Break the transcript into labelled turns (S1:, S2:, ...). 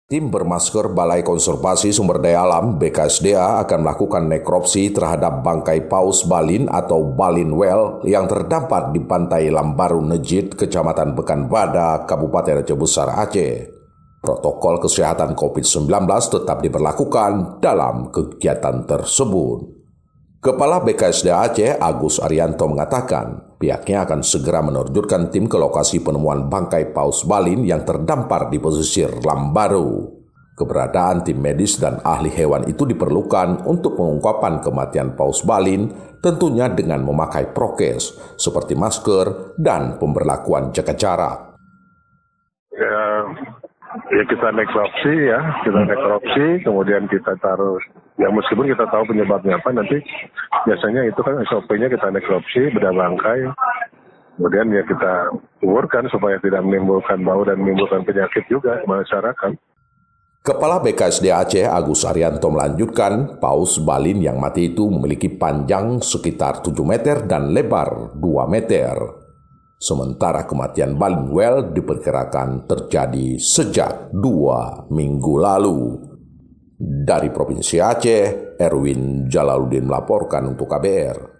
S1: Tim bermasker Balai Konservasi Sumber Daya Alam (BKSDA) akan melakukan nekropsi terhadap bangkai paus balin atau balin whale yang terdampar di pantai Lambaru Nejit, Kecamatan Pekanbadak, Kabupaten Aceh Besar, Aceh. Protokol kesehatan COVID-19 tetap diberlakukan dalam kegiatan tersebut. Kepala BKSDA Aceh, Agus Arianto, mengatakan pihaknya akan segera menerjunkan tim ke lokasi penemuan bangkai paus balin yang terdampar di pesisir Lambaru. Keberadaan tim medis dan ahli hewan itu diperlukan untuk pengungkapan kematian paus balin, tentunya dengan memakai prokes seperti masker dan pemberlakuan jaga jarak.
S2: Ya kita nekropsi kemudian kita taruh, ya meskipun kita tahu penyebabnya apa, nanti biasanya itu kan SOP-nya kita nekropsi, bedah bangkai, kemudian ya kita kuburkan supaya tidak menimbulkan bau dan menimbulkan penyakit juga ke masyarakat.
S1: Kepala BKSDA Aceh, Agus Arianto, melanjutkan paus balin yang mati itu memiliki panjang sekitar 7 meter dan lebar 2 meter. Sementara kematian balin whale diperkirakan terjadi sejak 2 minggu lalu. Dari Provinsi Aceh, Erwin Jalaluddin melaporkan untuk KBR.